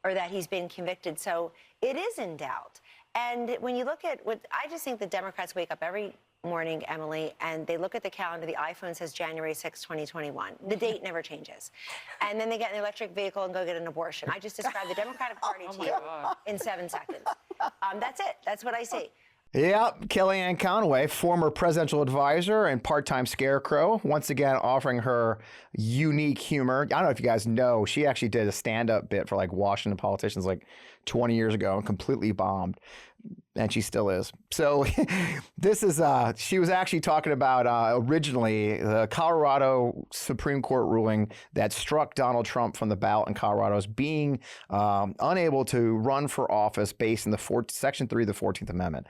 or that he's been convicted. So it is in doubt. And when you look at what I just think the Democrats wake up every morning, Emily, and they look at the calendar. The iPhone says January 6, 2021. The date never changes. And then they get an electric vehicle and go get an abortion. I just described the Democratic Party to you in 7 seconds. That's it. That's what I see. Yep, Kellyanne Conway, former presidential advisor and part-time scarecrow, once again offering her unique humor. I don't know if you guys know, she actually did a stand-up bit for like Washington politicians like 20 years ago and completely bombed. And she still is. So this is, she was actually talking about originally the Colorado Supreme Court ruling that struck Donald Trump from the ballot in Colorado as being unable to run for office based on the Section 3 of the 14th Amendment.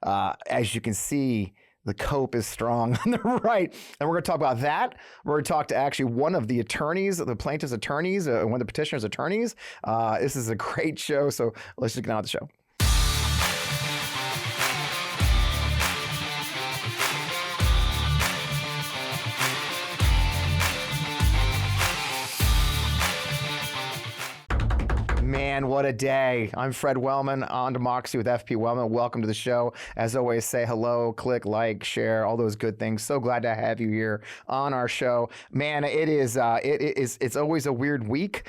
As you can see, the cope is strong on the right. And we're going to talk about that. We're going to talk to actually one of the attorneys, the plaintiff's attorneys, one of the petitioner's attorneys. This is a great show. So let's just get on with the show. Man, what a day. I'm Fred Wellman on Democracy with FP Wellman. Welcome to the show. As always, say hello, click, like, share, all those good things. So glad to have you here on our show. Man, it's always a weird week.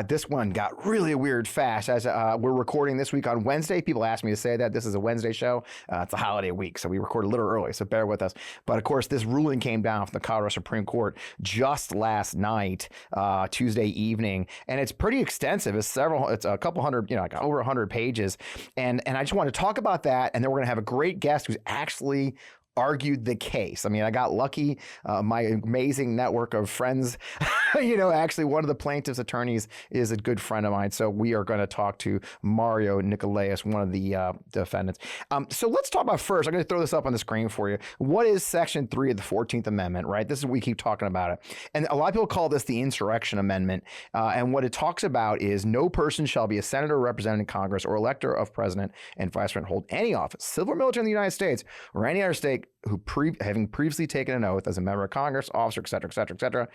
This one got really weird fast. As we're recording this week on Wednesday, people ask me to say that this is a Wednesday show. It's a holiday week, so we record a little early, so bear with us. But of course, this ruling came down from the Colorado Supreme Court just last night, Tuesday evening, and it's pretty extensive. It's a couple hundred, like over 100 pages. And I just want to talk about that. And then we're going to have a great guest who's actually argued the case. I mean, I got lucky. My amazing network of friends, actually one of the plaintiff's attorneys is a good friend of mine. So we are going to talk to Mario Nicolais, one of the defendants. So let's talk about first. I'm going to throw this up on the screen for you. What is Section 3 of the 14th Amendment, right? This is what we keep talking about it. And a lot of people call this the Insurrection Amendment. And what it talks about is no person shall be a senator, representative in Congress, or elector of president and vice president, hold any office, civil or military in the United States or any other state, who having previously taken an oath as a member of Congress, officer, et cetera,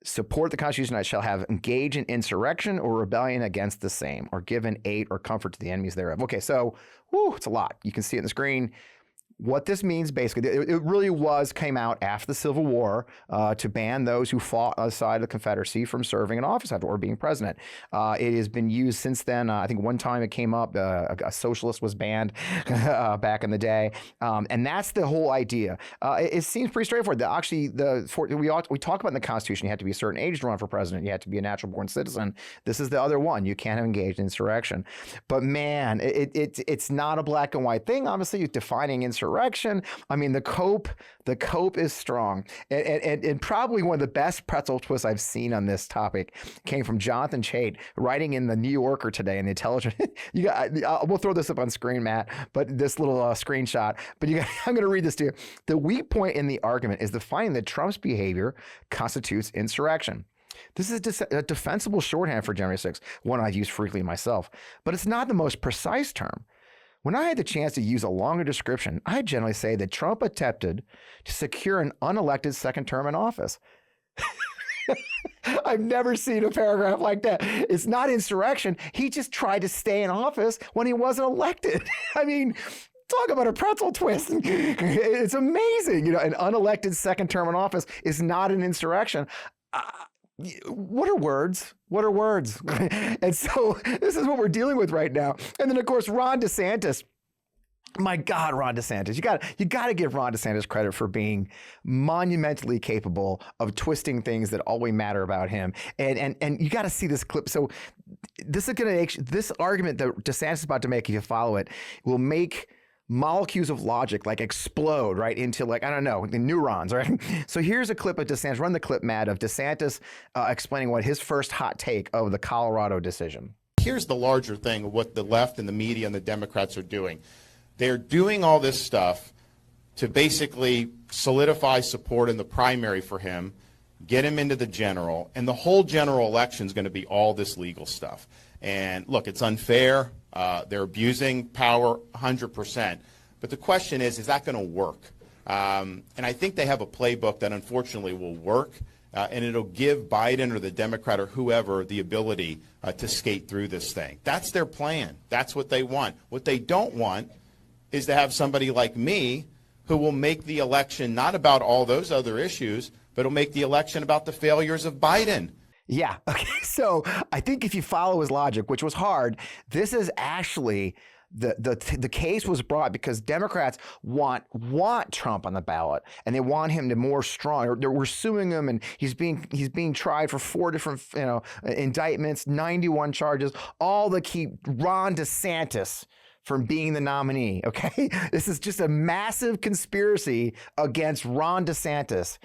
support the Constitution that shall have engaged in insurrection or rebellion against the same, or given aid or comfort to the enemies thereof. Okay, so it's a lot. You can see it on the screen. What this means, basically, it really came out after the Civil War to ban those who fought on the side of the Confederacy from serving in office or being president. It has been used since then. I think one time it came up, a socialist was banned back in the day. And that's the whole idea. It seems pretty straightforward. Actually, we talk about in the Constitution, you have to be a certain age to run for president. You have to be a natural born citizen. This is the other one. You can't have engaged in insurrection. But man, it's not a black and white thing. Obviously, defining insurrection. I mean, the cope is strong. And probably one of the best pretzel twists I've seen on this topic came from Jonathan Chait, writing in the New Yorker today in the Intelligence. We'll throw this up on screen, Matt, but this little screenshot. But I'm going to read this to you. The weak point in the argument is the finding that Trump's behavior constitutes insurrection. This is a defensible shorthand for January 6th, one I've used frequently myself, but it's not the most precise term. When I had the chance to use a longer description, I generally say that Trump attempted to secure an unelected second term in office. I've never seen a paragraph like that. It's not insurrection. He just tried to stay in office when he wasn't elected. I mean, talk about a pretzel twist. It's amazing. An unelected second term in office is not an insurrection. What are words? What are words? And so this is what we're dealing with right now. And then, of course, Ron DeSantis. My God, Ron DeSantis. You got to give Ron DeSantis credit for being monumentally capable of twisting things that always matter about him. And you got to see this clip. So this argument that DeSantis is about to make, if you follow it, will make molecules of logic explode right into the neurons, right? So here's a clip of DeSantis. Run the clip, Matt, of DeSantis explaining what his first hot take of the Colorado decision. Here's the larger thing of what the left and the media and the Democrats are doing. They're doing all this stuff to basically solidify support in the primary for him, get him into the general, and the whole general election is going to be all this legal stuff. And look, it's unfair. They're abusing power 100%. But the question is that going to work? And I think they have a playbook that unfortunately will work. and it'll give Biden or the Democrat or whoever the ability to skate through this thing. That's their plan. That's what they want. What they don't want is to have somebody like me who will make the election not about all those other issues, but will make the election about the failures of Biden. Yeah. Okay. So I think if you follow his logic, which was hard, this is actually the case was brought because Democrats want Trump on the ballot, and they want him to more strong. We're suing him, and he's being tried for 4 different indictments, 91 charges, all to keep Ron DeSantis from being the nominee. Okay, this is just a massive conspiracy against Ron DeSantis.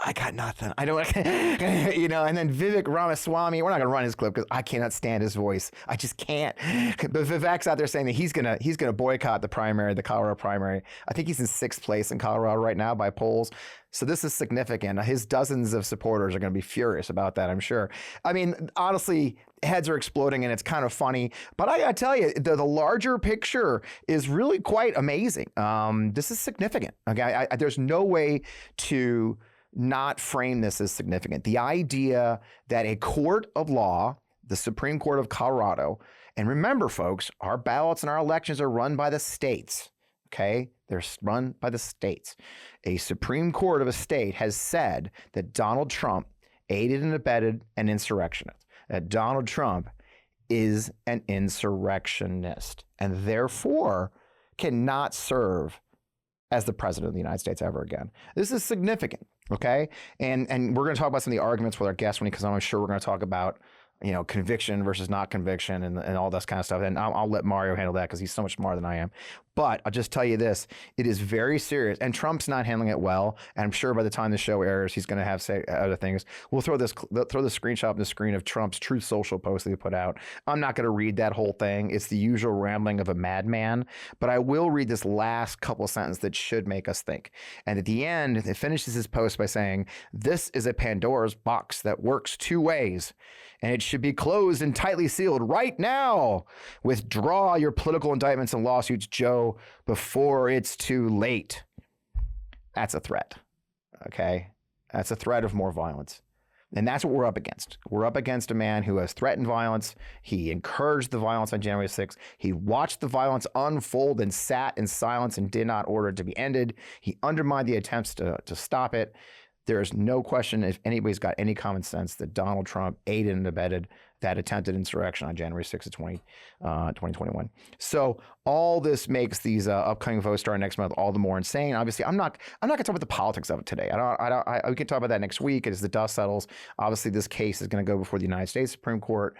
I got nothing. I don't, and then Vivek Ramaswamy, we're not going to run his clip because I cannot stand his voice. I just can't. But Vivek's out there saying that he's gonna boycott the Colorado primary. I think he's in 6th place in Colorado right now by polls. So this is significant. His dozens of supporters are going to be furious about that, I'm sure. I mean, honestly, heads are exploding and it's kind of funny. But I got to tell you, the larger picture is really quite amazing. This is significant. Okay, there's no way to not frame this as significant. The idea that a court of law, the Supreme Court of Colorado, and remember, folks, our ballots and our elections are run by the states, okay? They're run by the states. A Supreme Court of a state has said that Donald Trump aided and abetted an insurrectionist, that Donald Trump is an insurrectionist, and therefore cannot serve as the president of the United States ever again. This is significant. Okay, and we're going to talk about some of the arguments with our guest when he comes on. I'm sure we're going to talk about conviction versus not conviction and all this kind of stuff. And I'll let Mario handle that because he's so much smarter than I am. But I'll just tell you this: it is very serious, and Trump's not handling it well. And I'm sure by the time the show airs, he's going to have say other things. We'll throw the screenshot on the screen of Trump's Truth Social post that he put out. I'm not going to read that whole thing. It's the usual rambling of a madman. But I will read this last couple of sentences that should make us think. And at the end, it finishes his post by saying, "This is a Pandora's box that works 2 ways. And it should be closed and tightly sealed right now. Withdraw your political indictments and lawsuits, Joe, before it's too late." That's a threat, okay? That's a threat of more violence. And that's what we're up against. We're up against a man who has threatened violence. He encouraged the violence on January 6th. He watched the violence unfold and sat in silence and did not order it to be ended. He undermined the attempts to stop it. There is no question, if anybody's got any common sense, that Donald Trump aided and abetted that attempted insurrection on January 6th of 2021. So all this makes these upcoming votes starting next month all the more insane. Obviously, I'm not going to talk about the politics of it today. We can talk about that next week as the dust settles. Obviously, this case is going to go before the United States Supreme Court.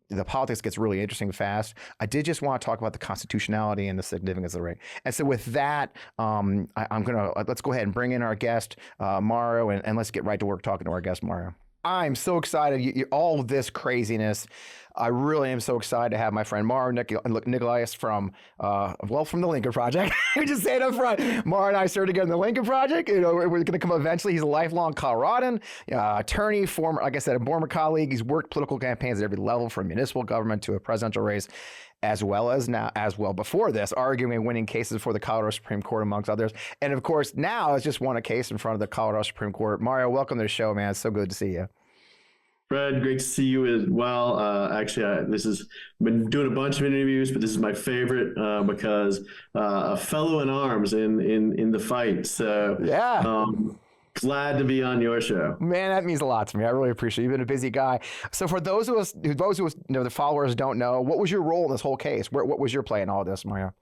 The politics gets really interesting fast. I did just want to talk about the constitutionality and the significance of the right. And so with that, let's go ahead and bring in our guest, Mario, and let's get right to work talking to our guest, Mario. I'm so excited. All of this craziness. I really am so excited to have my friend Mario Nicolais from the Lincoln Project. We just say it up front. Mario and I started together in the Lincoln Project. We're going to come eventually. He's a lifelong Coloradan, attorney, former, like I said, a former colleague. He's worked political campaigns at every level, from municipal government to a presidential race, as well before this, arguing and winning cases before the Colorado Supreme Court, amongst others. And of course, now has just won a case in front of the Colorado Supreme Court. Mario, welcome to the show, man. It's so good to see you. Fred, great to see you as well. Been doing a bunch of interviews, but this is my favorite because a fellow in arms in the fight. So yeah. Glad to be on your show. Man, that means a lot to me. I really appreciate it. You've been a busy guy. So for those who the followers don't know, what was your role in this whole case? What was your play in all of this, Mario?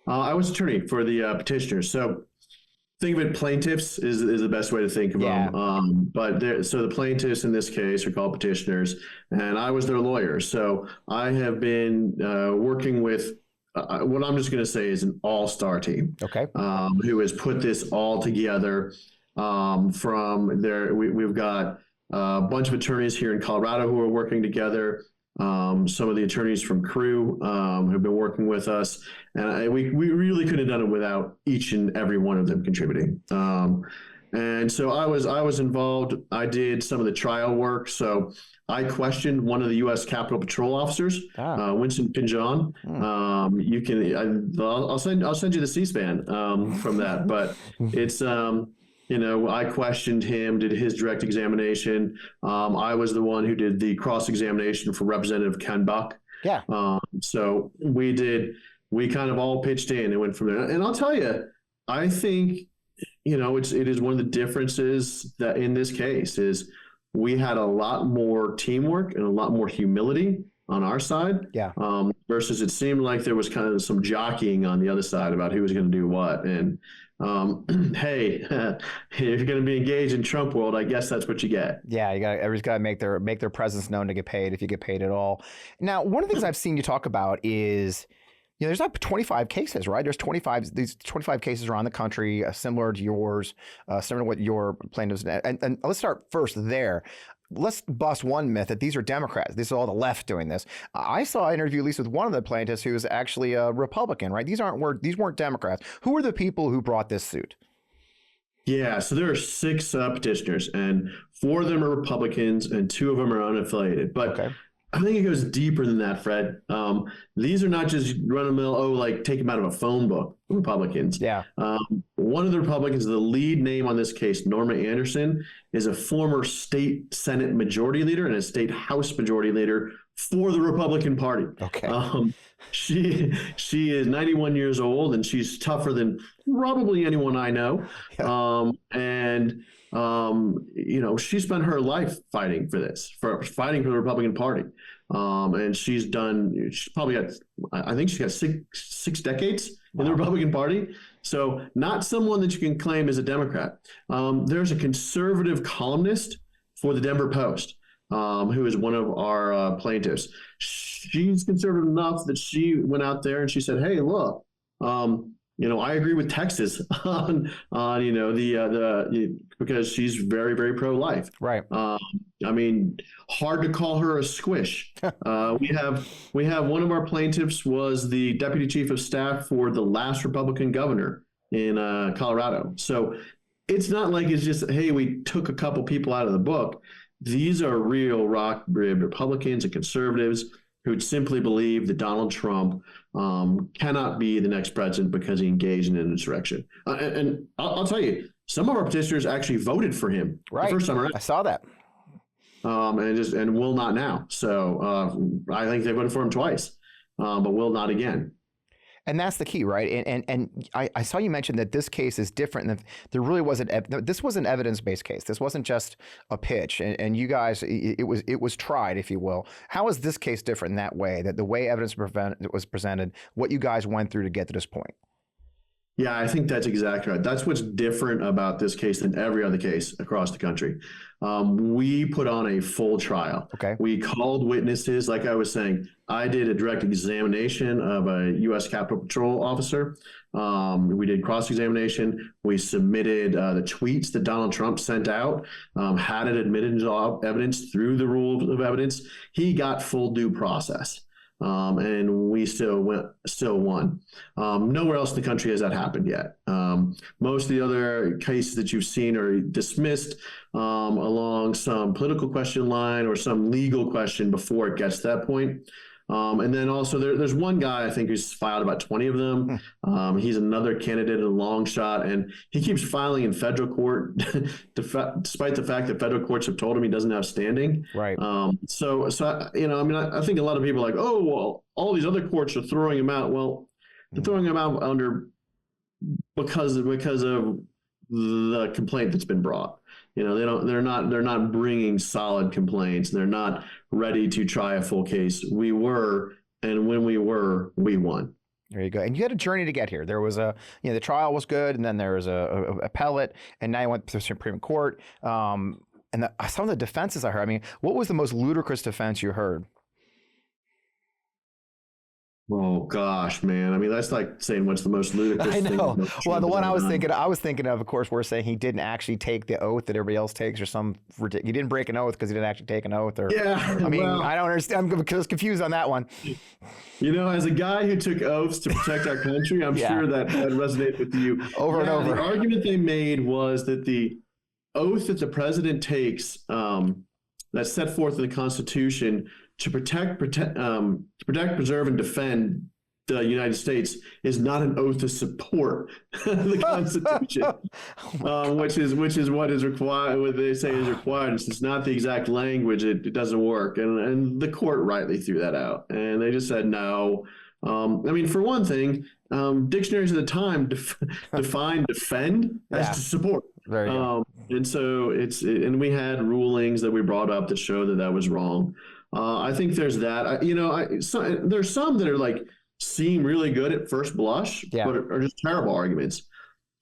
I was attorney for the petitioner. So think of it, plaintiffs is the best way to think of them. So the plaintiffs in this case are called petitioners, and I was their lawyer. So I have been working with what I'm just going to say is an all-star team. Okay. Who has put this all together. From there, we've got a bunch of attorneys here in Colorado who are working together. Some of the attorneys from Crew have been working with us, and we really couldn't have done it without each and every one of them contributing. And so I was involved. I did some of the trial work. So I questioned one of the U.S. Capitol Patrol officers, Winston Pinjon. I'll send you the C-SPAN from that. But I questioned him, did his direct examination. I was the one who did the cross-examination for Representative Ken Buck. Yeah. So we kind of all pitched in and went from there. And I'll tell you, I think, it is one of the differences that in this case is we had a lot more teamwork and a lot more humility on our side. Yeah. Versus it seemed like there was kind of some jockeying on the other side about who was going to do what. And hey, if you're going to be engaged in Trump world, I guess that's what you get. Yeah, everybody's got to make their presence known to get paid, if you get paid at all. Now, one of the things I've seen you talk about is, there's like 25 cases, right? There's 25. These 25 cases around the country, similar to yours, similar to what your plaintiffs. And let's start first there. Let's bust one myth that these are Democrats. This is all the left doing this. I saw an interview, at least with one of the plaintiffs, who was actually a Republican, right? These weren't Democrats. Who are the people who brought this suit? Yeah, so there are 6 petitioners, and 4 of them are Republicans, and 2 of them are unaffiliated. But okay. I think it goes deeper than that, Fred. These are not just run-of-the-mill, like take them out of a phone book, Republicans. Yeah. One of the Republicans, the lead name on this case, Norma Anderson, is a former state Senate majority leader and a state House majority leader for the Republican Party. Okay. She is 91 years old, and she's tougher than probably anyone I know. Yeah. She spent her life fighting for this, fighting for the Republican Party. And she's probably got, I think she's got six decades in the Republican Party. So not someone that you can claim is a Democrat. There's a conservative columnist for the Denver Post, who is one of our plaintiffs. She's conservative enough that she went out there and she said, hey, look, I agree with Texas on because she's very, very pro-life. Right. Hard to call her a squish. We have one of our plaintiffs was the deputy chief of staff for the last Republican governor in Colorado. So it's not like it's just, hey, we took a couple people out of the book. These are real rock-ribbed Republicans and conservatives who simply believe that Donald Trump cannot be the next president because he engaged in an insurrection. And I'll tell you, some of our petitioners actually voted for him the first time around. I saw that. And will not now. So I think they voted for him twice, but will not again. And that's the key, right? And I saw you mention that this case is different. Than, there really wasn't. This was an evidence-based case. This wasn't just a pitch. And you guys, it was tried, if you will. How is this case different in that way? That the way evidence was presented, what you guys went through to get to this point. Yeah, I think that's exactly right. That's what's different about this case than every other case across the country. We put on a full trial. Okay. We called witnesses. Like I was saying, I did a direct examination of a U.S. Capitol Patrol officer. We did cross-examination. We submitted the tweets that Donald Trump sent out, had it admitted into evidence through the rule of evidence. He got full due process. And we still won. Nowhere else in the country has that happened yet. Most of the other cases that you've seen are dismissed along some political question line or some legal question before it gets to that point. And then also there's one guy I think who's filed about 20 of them. He's another candidate in a long shot, and he keeps filing in federal court despite the fact that federal courts have told him he doesn't have standing. Right. I think a lot of people are like, oh, well, all these other courts are throwing him out. Well, they're throwing him out because of the complaint that's been brought. They're not bringing solid complaints. They're not ready to try a full case. We were, and when we were, we won. There you go. And you had a journey to get here. There was the trial was good, and then there was a appellate, and now you went to the Supreme Court. And some of the defenses I heard. What was the most ludicrous defense you heard? Oh gosh, man! That's like saying what's the most ludicrous thing. I know. Well, the one I was thinking of course, we're saying he didn't actually take the oath that everybody else takes, or some he didn't break an oath because he didn't actually take an oath, or yeah. I don't understand. I'm confused on that one. As a guy who took oaths to protect our country, I'm sure that resonates with you over and over. The argument they made was that the oath that the president takes, that's set forth in the Constitution, to protect, preserve, and defend the United States is not an oath to support the Constitution, which is what is required. What they say is required. It's not the exact language. It doesn't work, and the court rightly threw that out, and they just said no. I mean, for one thing, dictionaries at the time defined defend as to support. Very good. And so and we had rulings that we brought up that show that was wrong. I think there's that. There's some that are like seem really good at first blush, but are just terrible arguments.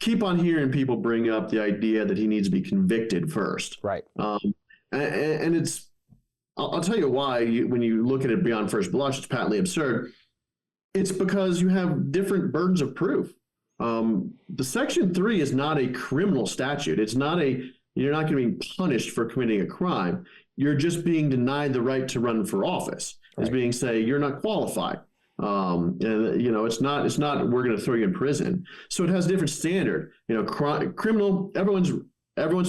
Keep on hearing people bring up the idea that he needs to be convicted first. Right. And it's, I'll tell you why, when you look at it beyond first blush, it's patently absurd. It's because you have different burdens of proof. The Section 3 is not a criminal statute. It's not you're not going to be punished for committing a crime. You're just being denied the right to run for office. Right. It's being you're not qualified. And it's not we're going to throw you in prison. So it has a different standard. Criminal, everyone's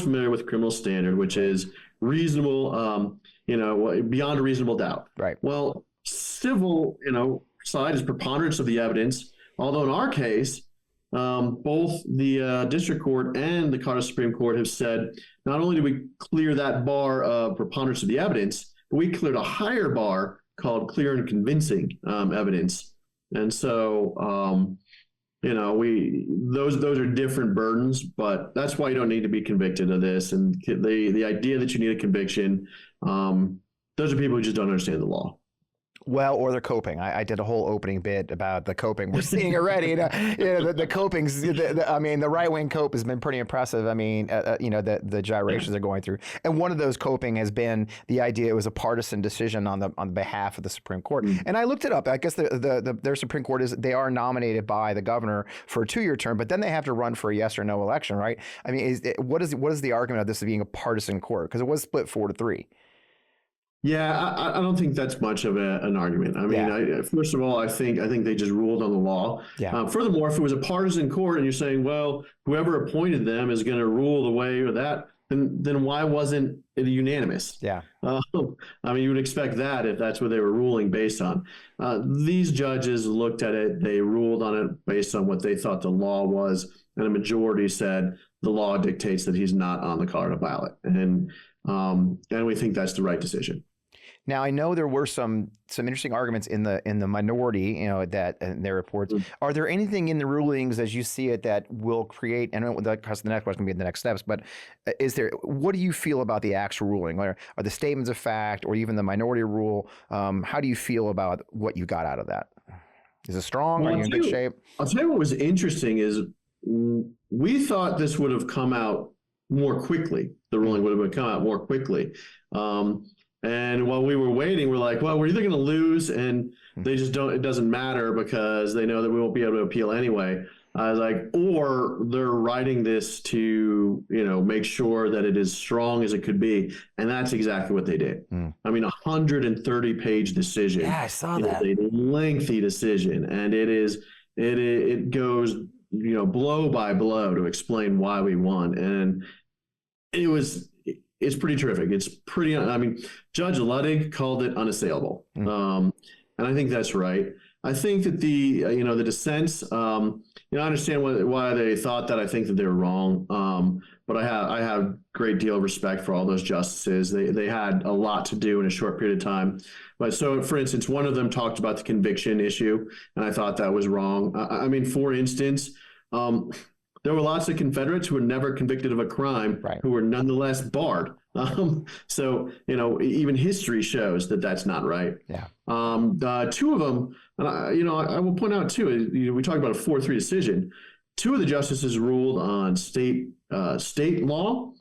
familiar with criminal standard, which is reasonable, beyond a reasonable doubt. Right. Well, civil, side is preponderance of the evidence. Although in our case, both the district court and the Colorado Supreme Court have said not only do we clear that bar of preponderance of the evidence, but we cleared a higher bar called clear and convincing evidence. And so, those are different burdens, but that's why you don't need to be convicted of this. And the idea that you need a conviction, those are people who just don't understand the law. Well, or they're coping. I did a whole opening bit about the coping. We're seeing already, the copings. The right-wing cope has been pretty impressive. The gyrations they're going through. And one of those coping has been the idea it was a partisan decision on behalf of the Supreme Court. Mm-hmm. And I looked it up. I guess their Supreme Court they are nominated by the governor for a 2-year term, but then they have to run for a yes or no election, right? I mean, what is the argument of this being a partisan court? Because it was split 4-3. Yeah, I don't think that's much of an argument. I mean, first of all, I think they just ruled on the law. Yeah. Furthermore, if it was a partisan court and you're saying, well, whoever appointed them is going to rule the way or that, then why wasn't it unanimous? Yeah. You would expect that if that's what they were ruling based on. These judges looked at it, they ruled on it based on what they thought the law was, and a majority said the law dictates that he's not on the Colorado ballot, and we think that's the right decision. Now, I know there were some interesting arguments in the minority, that in their reports. Mm-hmm. Are there anything in the rulings as you see it that will create? And the next question will be the next steps. But what do you feel about the actual ruling? Are the statements of fact, or even the minority rule? How do you feel about what you got out of that? Is it strong? Well, are you in good shape? I'll tell you what was interesting is we thought this would have come out more quickly. The ruling would have come out more quickly. And while we were waiting, we're like, well, we're either going to lose and they just it doesn't matter because they know that we won't be able to appeal anyway. I was like, or they're writing this to, make sure that it is strong as it could be. And that's exactly what they did. Mm. 130-page decision. Yeah, I saw that. It's a lengthy decision. And it goes, blow by blow to explain why we won. And it's pretty terrific. It's pretty, Judge Luddig called it unassailable. Mm. And I think that's right. I think that the dissents, I understand why they thought that. I think that they were wrong. But I have a great deal of respect for all those justices. They had a lot to do in a short period of time. But so, for instance, one of them talked about the conviction issue, and I thought that was wrong. For instance, there were lots of Confederates who were never convicted of a crime, right, who were nonetheless barred. So, even history shows that that's not right. Yeah. Two of them, and I will point out too, we talked about a 4-3 decision. Two of the justices ruled on state law,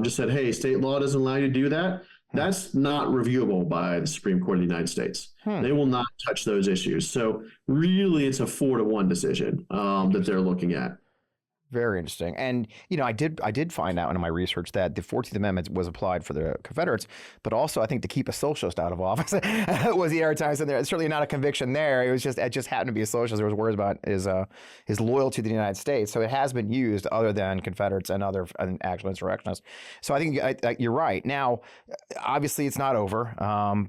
just said, hey, state law doesn't allow you to do that. That's not reviewable by the Supreme Court of the United States. They will not touch those issues. So really, it's a 4-1 decision that they're looking at. Very interesting. And, I did find out in my research that the 14th Amendment was applied for the Confederates, but also I think to keep a socialist out of office was the other time. So there's certainly not a conviction there. It just happened to be a socialist. There was words about his loyalty to the United States. So it has been used other than Confederates and other actual insurrectionists. So I think you're right. Now, obviously it's not over,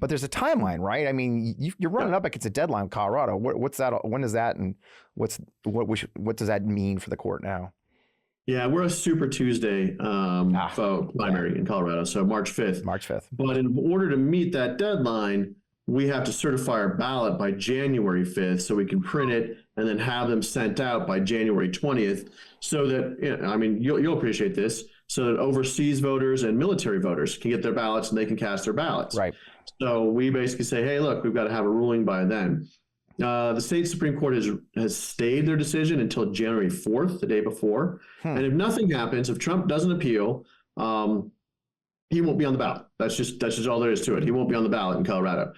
but there's a timeline, right? I mean, you're running up against a deadline in Colorado. What's that? When is that? And what does that mean for the court now? Yeah, we're a Super Tuesday vote primary in Colorado, so March 5th. March 5th. But in order to meet that deadline, we have to certify our ballot by January 5th so we can print it and then have them sent out by January 20th so that, you'll appreciate this, so that overseas voters and military voters can get their ballots and they can cast their ballots. Right. So we basically say, hey, look, we've got to have a ruling by then. The state Supreme Court has stayed their decision until January 4th, the day before. And if nothing happens, if Trump doesn't appeal, he won't be on the ballot. That's just all there is to it. He won't be on the ballot in Colorado.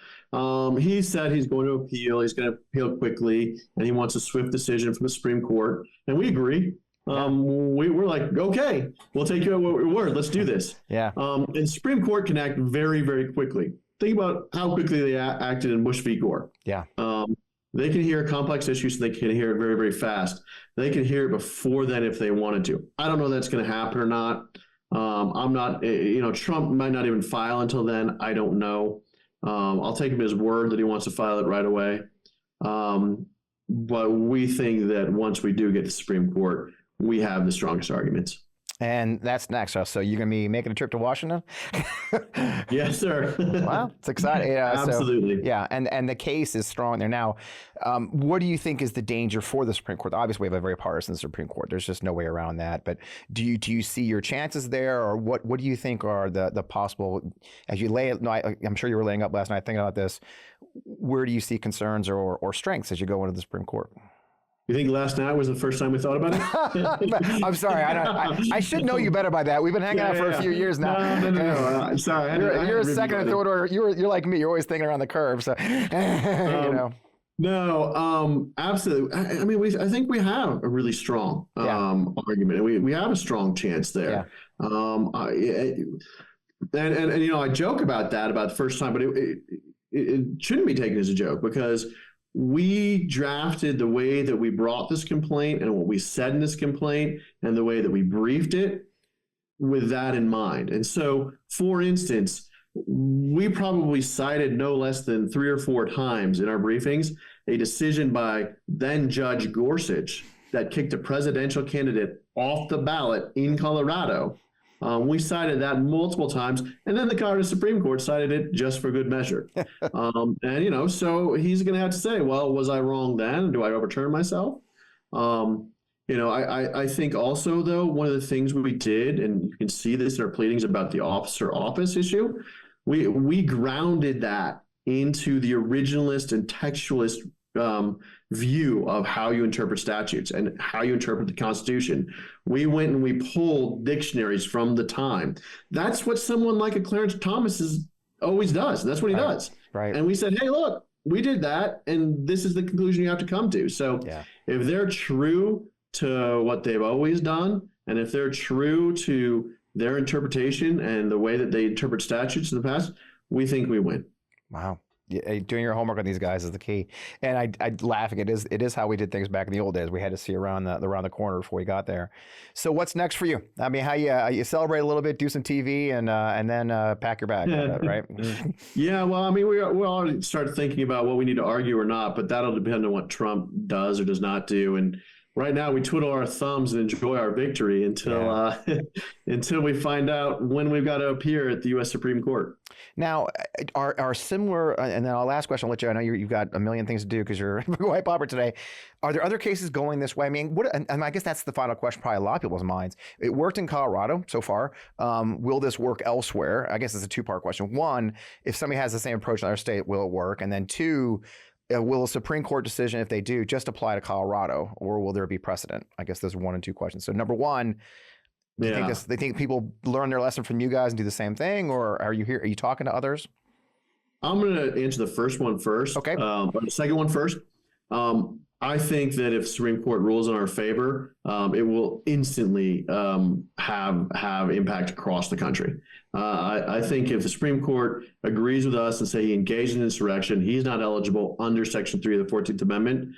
He said he's going to appeal. He's going to appeal quickly, and he wants a swift decision from the Supreme Court. And we agree. We're like, okay, we'll take you at your word. Let's do this. Yeah. And Supreme Court can act very, very quickly. Think about how quickly they acted in Bush v. Gore. Yeah. They can hear complex issues. They can hear it very, very fast. They can hear it before then if they wanted to. I don't know if that's going to happen or not. I'm not, Trump might not even file until then. I don't know. I'll take him at his word that he wants to file it right away. But we think that once we do get to the Supreme Court, we have the strongest arguments. And that's next. So you're going to be making a trip to Washington? Yes, sir. Wow, it's exciting. Absolutely. And the case is strong there. Now, what do you think is the danger for the Supreme Court? Obviously, we have a very partisan Supreme Court. There's just no way around that. But do you see your chances there, or what do you think are the possible, as you lay it? No, I'm sure you were laying up last night thinking about this. Where do you see concerns or strengths as you go into the Supreme Court? You think last night was the first time we thought about it? I'm sorry. I should know you better by that. We've been hanging out for a few years now. No. I'm sorry. You're a second and third order. You're like me. You're always thinking around the curve. So, No, absolutely. I think we have a really strong argument. We have a strong chance there. Yeah. I joke about that about the first time, but it shouldn't be taken as a joke because we drafted the way that we brought this complaint and what we said in this complaint and the way that we briefed it with that in mind. And so, for instance, we probably cited no less than 3 or 4 times in our briefings a decision by then Judge Gorsuch that kicked a presidential candidate off the ballot in Colorado. We cited that multiple times, and then the Colorado Supreme Court cited it just for good measure. So he's going to have to say, well, was I wrong then? Do I overturn myself? I think also, though, one of the things we did, and you can see this in our pleadings about the officer office issue, we grounded that into the originalist and textualist view of how you interpret statutes and how you interpret the Constitution. We went and we pulled dictionaries from the time. That's what someone like a Clarence Thomas always does. That's what he does. Right. And we said, hey, look, we did that, and this is the conclusion you have to come to. So if they're true to what they've always done, and if they're true to their interpretation and the way that they interpret statutes in the past, we think we win. Wow. Yeah, doing your homework on these guys is the key. And I laughing. It is how we did things back in the old days. We had to see around the corner before we got there. So what's next for you? I mean, how you celebrate a little bit, do some TV, and then pack your bag, right? Yeah. Well, I mean, we'll already start thinking about what we need to argue or not, but that'll depend on what Trump does or does not do. And right now, we twiddle our thumbs and enjoy our victory until we find out when we've got to appear at the U.S. Supreme Court. Now, are similar, and then our last question, I'll let you, I know you've got a million things to do because you're white popper today. Are there other cases going this way? I mean, and I guess that's the final question, probably a lot of people's minds. It worked in Colorado so far. Will this work elsewhere? I guess it's a 2-part question. 1, if somebody has the same approach in our state, will it work? And then 2, will a Supreme Court decision, if they do, just apply to Colorado, or will there be precedent? I guess those are 1 and 2 questions. So number 1, do you think they think people learn their lesson from you guys and do the same thing, or are you here? Are you talking to others? I'm going to answer the first one first. Okay. But the second one first. I think that if the Supreme Court rules in our favor, it will instantly have impact across the country. I think if the Supreme Court agrees with us and say he engaged in insurrection, he's not eligible under Section 3 of the 14th Amendment,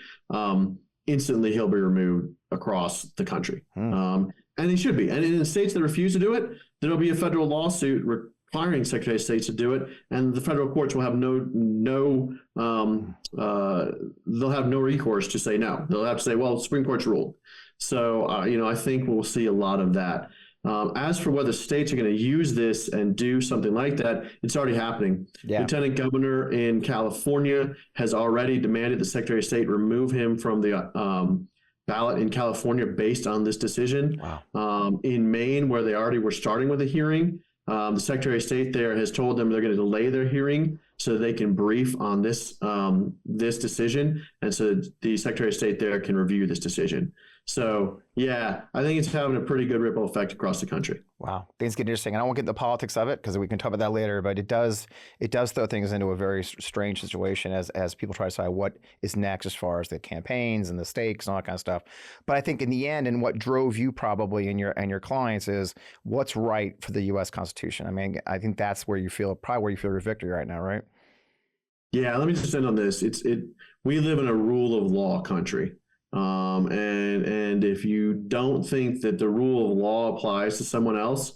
instantly he'll be removed across the country. And he should be. And in states that refuse to do it, there'll be a federal lawsuit requiring Secretary of State to do it, and the federal courts will have they'll have no recourse to say no. They'll have to say, well, the Supreme Court's ruled. So, I think we'll see a lot of that. As for whether states are going to use this and do something like that, it's already happening. Yeah. Lieutenant Governor in California has already demanded the Secretary of State remove him from the ballot in California based on this decision. Wow. In Maine, where they already were starting with a hearing, the Secretary of State there has told them they're going to delay their hearing so they can brief on this decision, and so the Secretary of State there can review this decision. So, yeah, I think it's having a pretty good ripple effect across the country. Wow. Things get interesting. I don't want to get into the politics of it because we can talk about that later, but it does throw things into a very strange situation as people try to decide what is next as far as the campaigns and the stakes and all that kind of stuff. But I think in the end, and what drove you probably and your clients is what's right for the U.S. Constitution. I mean, I think that's where you feel your victory right now, right? Yeah, let me just end on this. We live in a rule of law country. And if you don't think that the rule of law applies to someone else,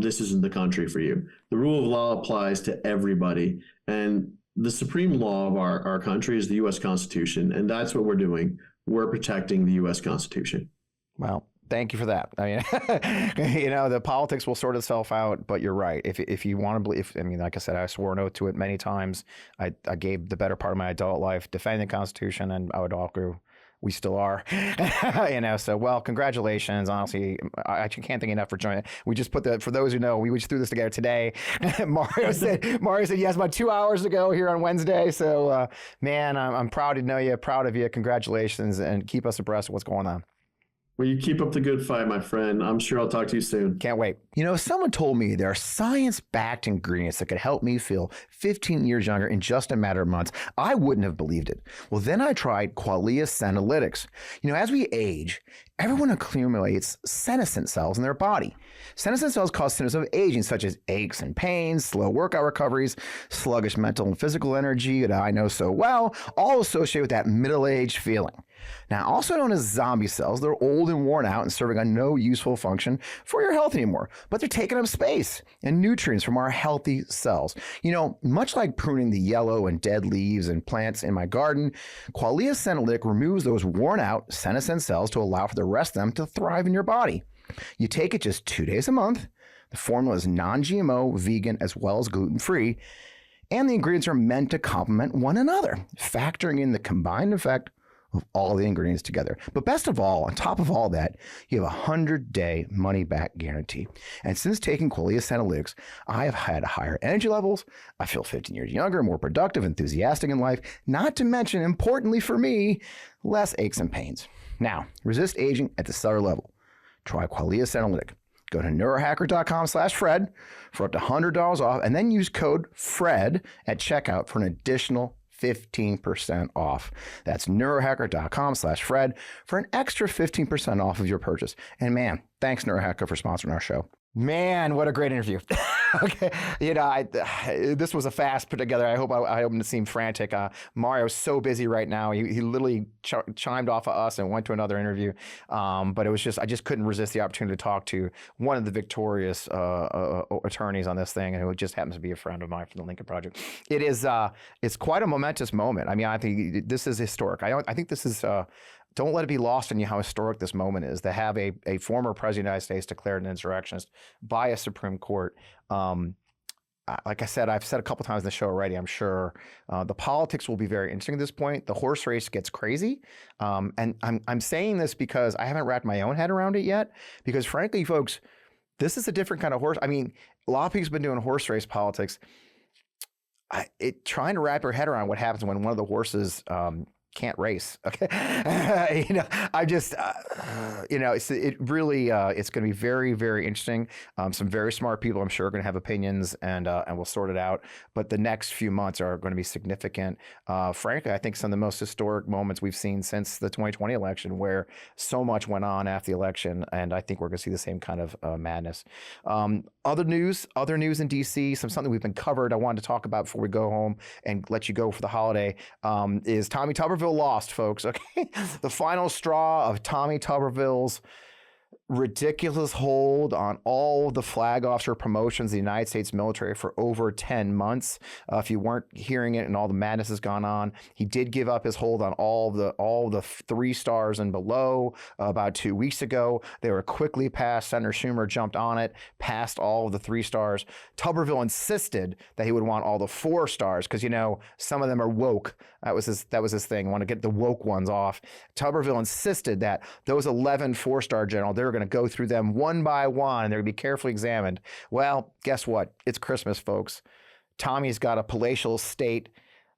this isn't the country for you. The rule of law applies to everybody. And the supreme law of our country is the U.S. Constitution. And that's what we're doing. We're protecting the U.S. Constitution. Well, thank you for that. I mean, the politics will sort itself out, but you're right. If you want to believe, like I said, I swore an oath to it many times. I gave the better part of my adult life defending the Constitution, and I would argue we still are, so, well, congratulations. Honestly, I actually can't thank you enough for joining. We just for those who know, we just threw this together today. Mario said he has about 2 hours to go here on Wednesday. So, man, I'm proud to know you, proud of you. Congratulations, and keep us abreast of what's going on. Well, you keep up the good fight, my friend. I'm sure I'll talk to you soon. Can't wait. Someone told me there are science-backed ingredients that could help me feel 15 years younger in just a matter of months. I wouldn't have believed it. Well, then I tried Qualia Senolytics. As we age, everyone accumulates senescent cells in their body. Senescent cells cause symptoms of aging, such as aches and pains, slow workout recoveries, sluggish mental and physical energy that I know so well, all associated with that middle-aged feeling. Now, also known as zombie cells, they're old and worn out and serving on no useful function for your health anymore, but they're taking up space and nutrients from our healthy cells. Much like pruning the yellow and dead leaves and plants in my garden, Qualia Senolytic removes those worn out senescent cells to allow for the rest of them to thrive in your body. You take it just 2 days a month. The formula is non-GMO, vegan, as well as gluten-free, and the ingredients are meant to complement one another, factoring in the combined effect of all the ingredients together. But best of all, on top of all that, you have a 100-day money-back guarantee. And since taking Qualia Senolytics, I have had higher energy levels. I feel 15 years younger, more productive, enthusiastic in life. Not to mention, importantly for me, less aches and pains. Now, resist aging at the cellular level. Try Qualia Senolytic. Go to neurohacker.com/Fred for up to $100 off, and then use code FRED at checkout for an additional 15% off. That's neurohacker.com/Fred for an extra 15% off of your purchase. And man, thanks Neurohacker for sponsoring our show. Man, what a great interview. Okay, this was a fast put together. I hope I didn't seem frantic. Mario's so busy right now. He literally chimed off of us and went to another interview. But it was I just couldn't resist the opportunity to talk to one of the victorious attorneys on this thing, and who just happens to be a friend of mine from the Lincoln Project. It's quite a momentous moment. I think this is historic. I think this is. Don't let it be lost on you how historic this moment is to have a former president of the United States declared an insurrectionist by a Supreme Court. Like I said, I've said a couple times in the show already, I'm sure the politics will be very interesting at this point. The horse race gets crazy. And I'm saying this because I haven't wrapped my own head around it yet. Because frankly, folks, this is a different kind of horse. A lot of people have been doing horse race politics. Trying to wrap your head around what happens when one of the horses can't race. Okay. I just, it really, it's going to be very, very interesting. Some very smart people, I'm sure, are going to have opinions, and we'll sort it out. But the next few months are going to be significant. Frankly, I think some of the most historic moments we've seen since the 2020 election, where so much went on after the election. And I think we're going to see the same kind of madness. Other news in DC, something we've been covered, I wanted to talk about before we go home and let you go for the holiday, is Tommy Tuberville lost, folks. Okay. The final straw of Tommy Tuberville's ridiculous hold on all of the flag officer promotions in the United States military for over 10 months. If you weren't hearing it and all the madness has gone on, he did give up his hold on all the 3 stars and below about 2 weeks ago. They were quickly passed. Senator Schumer jumped on it, passed all of the 3 stars. Tuberville insisted that he would want all the 4 stars because, some of them are woke. That was his thing. I want to get the woke ones off. Tuberville insisted that those 11 4-star generals, they were going to go through them one by one and they're going to be carefully examined. Well, guess what? It's Christmas, folks. Tommy's got a palatial estate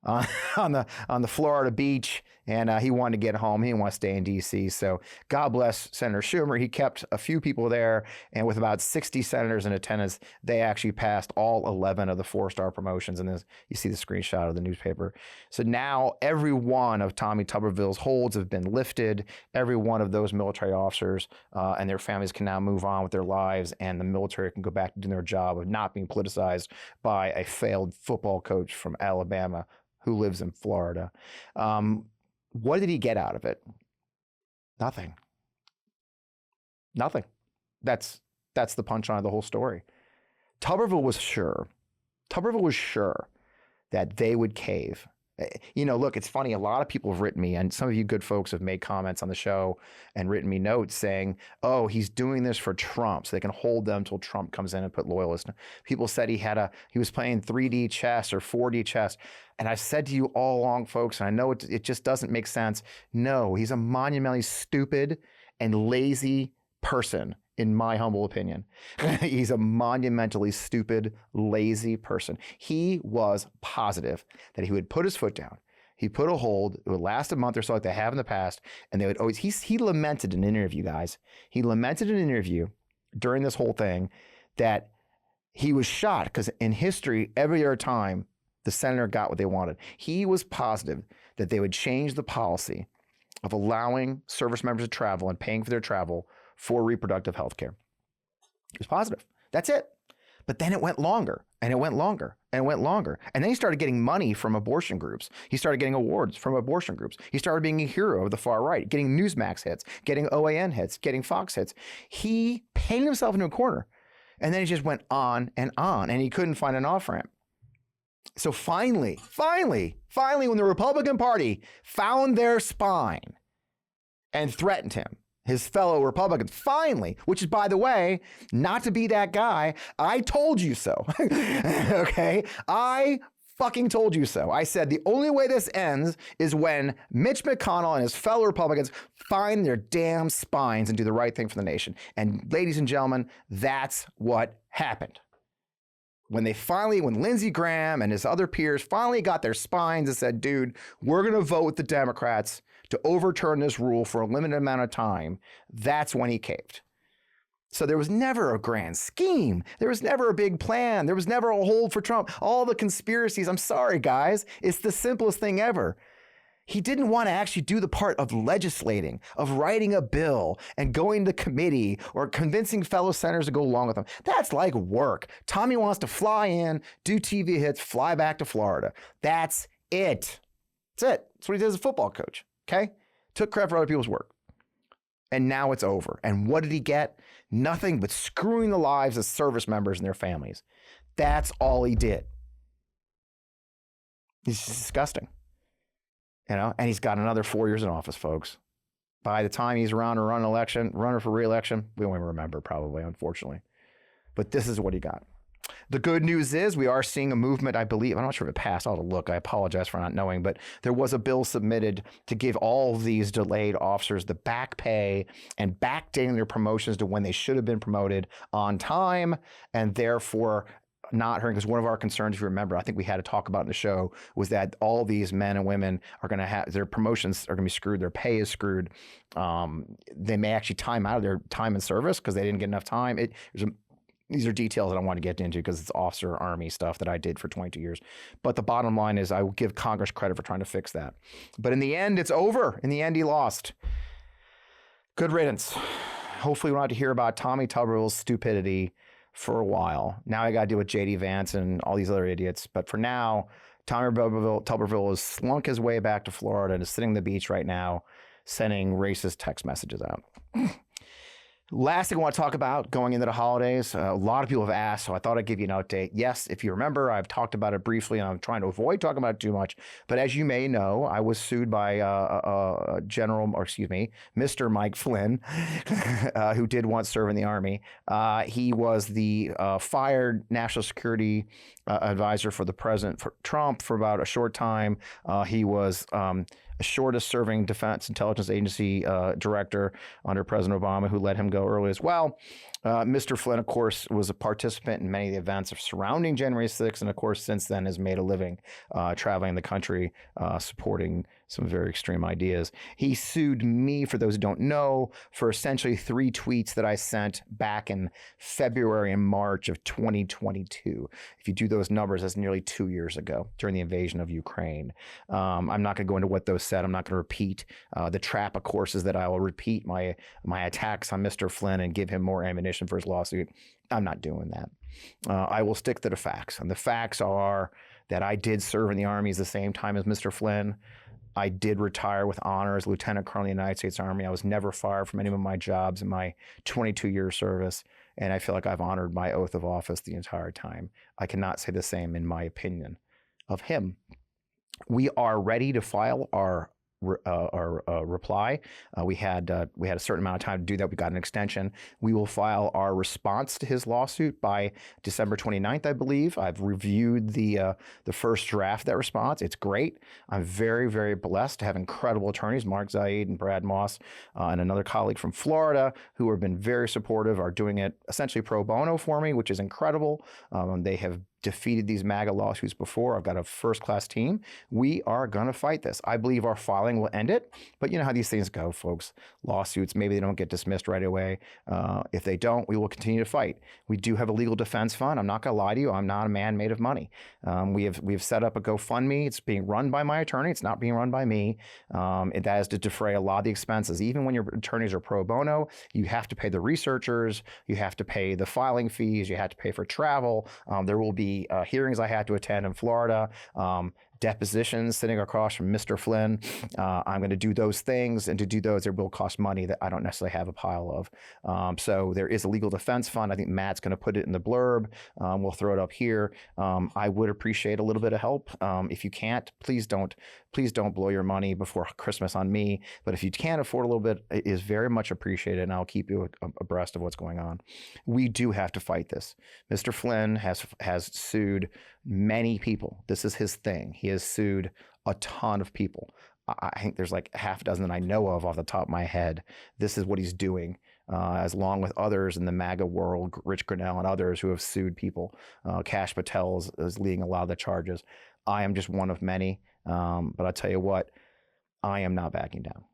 on the Florida beach, and he wanted to get home. He didn't want to stay in D.C. So God bless Senator Schumer. He kept a few people there, and with about 60 senators in attendance, they actually passed all 11 of the 4-star promotions. And you see the screenshot of the newspaper. So now every one of Tommy Tuberville's holds have been lifted. Every one of those military officers and their families can now move on with their lives, and the military can go back to doing their job of not being politicized by a failed football coach from Alabama who lives in Florida. What did he get out of it? Nothing. That's the punchline of the whole story. Tuberville was sure that they would cave. Look, it's funny. A lot of people have written me, and some of you good folks have made comments on the show and written me notes saying, oh, he's doing this for Trump so they can hold them till Trump comes in and put loyalists. People said he was playing 3D chess or 4D chess. And I said to you all along, folks, and I know it just doesn't make sense. No, he's a monumentally stupid and lazy person, in my humble opinion. He's a monumentally stupid, lazy person. He was positive that he would put his foot down. He put a hold. It would last a month or so like they have in the past. And they would always, he lamented in an interview, guys. He lamented in an interview during this whole thing that he was shocked because in history, every other time, the senator got what they wanted. He was positive that they would change the policy of allowing service members to travel and paying for their travel for reproductive health care. He was positive. That's it. But then it went longer and it went longer and it went longer. And then he started getting money from abortion groups. He started getting awards from abortion groups. He started being a hero of the far right, getting Newsmax hits, getting OAN hits, getting Fox hits. He painted himself into a corner. And then he just went on, and he couldn't find an off-ramp. So finally, when the Republican Party found their spine and threatened him, his fellow Republicans, finally, which is, by the way, not to be that guy, I told you so. Okay? I fucking told you so. I said the only way this ends is when Mitch McConnell and his fellow Republicans find their damn spines and do the right thing for the nation. And ladies and gentlemen, that's what happened. When Lindsey Graham and his other peers finally got their spines and said, dude, we're going to vote with the Democrats to overturn this rule for a limited amount of time, that's when he caved. So there was never a grand scheme. There was never a big plan. There was never a hold for Trump. All the conspiracies, I'm sorry, guys, it's the simplest thing ever. He didn't want to actually do the part of legislating, of writing a bill and going to committee or convincing fellow senators to go along with him. That's like work. Tommy wants to fly in, do TV hits, fly back to Florida. That's it. That's it. That's what he did as a football coach. Okay? Took credit for other people's work. And now it's over. And what did he get? Nothing but screwing the lives of service members and their families. That's all he did. He's disgusting. And he's got another 4 years in office, folks. By the time he's around to run an election, runner for re-election, we won't even remember, probably, unfortunately. But this is what he got. The good news is we are seeing a movement, I believe. I'm not sure if it passed. I'll have to look. I apologize for not knowing. But there was a bill submitted to give all of these delayed officers the back pay and backdating their promotions to when they should have been promoted on time, and therefore not hearing, because one of our concerns, if you remember, I think we had to talk about in the show, was that all these men and women are going to have their promotions are going to be screwed, their pay is screwed. They may actually time out of their time in service because they didn't get enough time. These are details I don't want to get into because it's officer Army stuff that I did for 22 years. But the bottom line is I will give Congress credit for trying to fix that. But in the end, it's over. In the end, he lost. Good riddance. Hopefully we don't have to hear about Tommy Tuberville's stupidity for a while. Now I got to deal with J.D. Vance and all these other idiots. But for now, Tommy Tuberville has slunk his way back to Florida and is sitting on the beach right now sending racist text messages out. Last thing I want to talk about going into the holidays, a lot of people have asked, so I thought I'd give you an update. Yes, if you remember, I've talked about it briefly, and I'm trying to avoid talking about it too much. But as you may know, I was sued by Mr. Mike Flynn, who did once serve in the Army. He was the fired national security advisor for the President Trump for about a short time. He was shortest serving Defense Intelligence Agency director under President Obama, who let him go early as well. Mr. Flynn, of course, was a participant in many of the events surrounding January 6th, and of course, since then has made a living traveling the country, supporting some very extreme ideas. He sued me, for those who don't know, for essentially 3 tweets that I sent back in February and March of 2022. If you do those numbers, that's nearly 2 years ago during the invasion of Ukraine. I'm not going to go into what those said. I'm not going to repeat. The trap, of course, is that I will repeat my attacks on Mr. Flynn and give him more ammunition for his lawsuit. I'm not doing that. I will stick to the facts. And the facts are that I did serve in the Army at the same time as Mr. Flynn. I did retire with honor as Lieutenant Colonel in the United States Army. I was never fired from any of my jobs in my 22-year service, and I feel like I've honored my oath of office the entire time. I cannot say the same, in my opinion, of him. We are ready to file our reply. We had a certain amount of time to do that. We got an extension. We will file our response to his lawsuit by December 29th, I believe. I've reviewed the first draft of that response. It's great. I'm very, very blessed to have incredible attorneys, Mark Zaid and Brad Moss, and another colleague from Florida who have been very supportive, are doing it essentially pro bono for me, which is incredible. They have defeated these MAGA lawsuits before. I've got a first-class team. We are going to fight this. I believe our filing will end it, but you know how these things go, folks. Lawsuits, maybe they don't get dismissed right away. If they don't, we will continue to fight. We do have a legal defense fund. I'm not going to lie to you. I'm not a man made of money. We have set up a GoFundMe. It's being run by my attorney. It's not being run by me. That is to defray a lot of the expenses. Even when your attorneys are pro bono, you have to pay the researchers, you have to pay the filing fees, you have to pay for travel. There will be hearings I had to attend in Florida, depositions sitting across from Mr. Flynn. I'm going to do those things, and to do those, there will cost money that I don't necessarily have a pile of. So there is a legal defense fund. I think Matt's going to put it in the blurb. We'll throw it up here. I would appreciate a little bit of help. If you can't, please don't blow your money before Christmas on me. But if you can afford a little bit, it is very much appreciated, and I'll keep you abreast of what's going on. We do have to fight this. Mr. Flynn has sued many people. This is his thing. He has sued a ton of people. I think there's like half a dozen that I know of off the top of my head. This is what he's doing, as along with others in the MAGA world, Rich Grinnell and others who have sued people. Kash Patel is leading a lot of the charges. I am just one of many, but I'll tell you what, I am not backing down.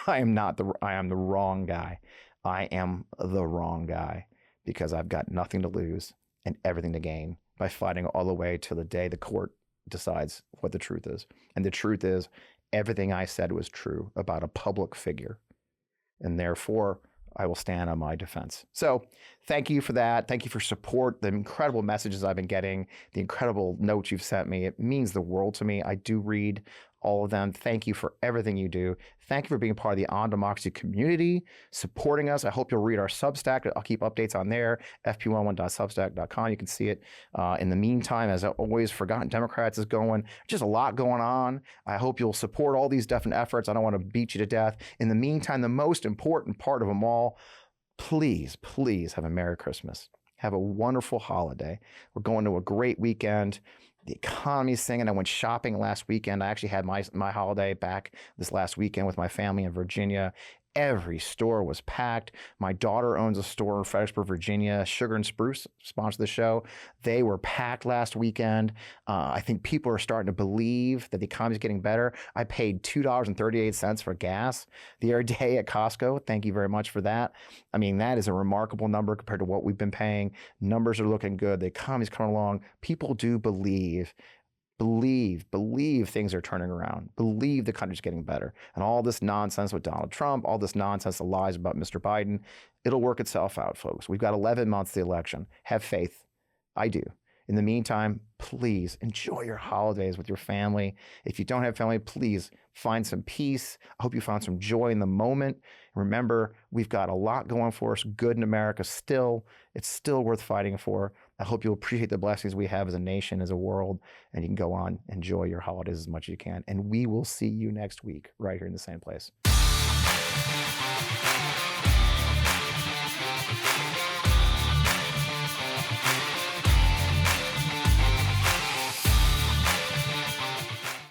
I am the wrong guy. I am the wrong guy because I've got nothing to lose and everything to gain by fighting all the way till the day the court decides what the truth is. And the truth is, everything I said was true about a public figure. And therefore, I will stand on my defense. So thank you for that. Thank you for support, the incredible messages I've been getting, the incredible notes you've sent me. It means the world to me. I do read all of them. Thank you for everything you do. Thank you for being part of the On Democracy community, supporting us. I hope you'll read our Substack. I'll keep updates on there, fp11.substack.com. You can see it. In the meantime, as always, Forgotten Democrats is going. Just a lot going on. I hope you'll support all these different efforts. I don't want to beat you to death. In the meantime, the most important part of them all, please, please have a Merry Christmas. Have a wonderful holiday. We're going to a great weekend. The economy's singing. I went shopping last weekend. I actually had my holiday back this last weekend with my family in Virginia. Every store was packed. My daughter owns a store in Fredericksburg, Virginia. Sugar and Spruce sponsor the show. They were packed last weekend. I think people are starting to believe that the economy is getting better. I paid $2.38 for gas the other day at Costco. Thank you very much for that. I mean, that is a remarkable number compared to what we've been paying. Numbers are looking good. The economy's coming along. People do believe things are turning around, believe the country's getting better. And all this nonsense with Donald Trump, all this nonsense, the lies about Mr. Biden, it'll work itself out, folks. We've got 11 months to the election. Have faith. I do. In the meantime, please enjoy your holidays with your family. If you don't have family, please find some peace. I hope you found some joy in the moment. Remember, we've got a lot going for us, good in America still. It's still worth fighting for. I hope you'll appreciate the blessings we have as a nation, as a world, and you can go on, enjoy your holidays as much as you can. And we will see you next week right here in the same place.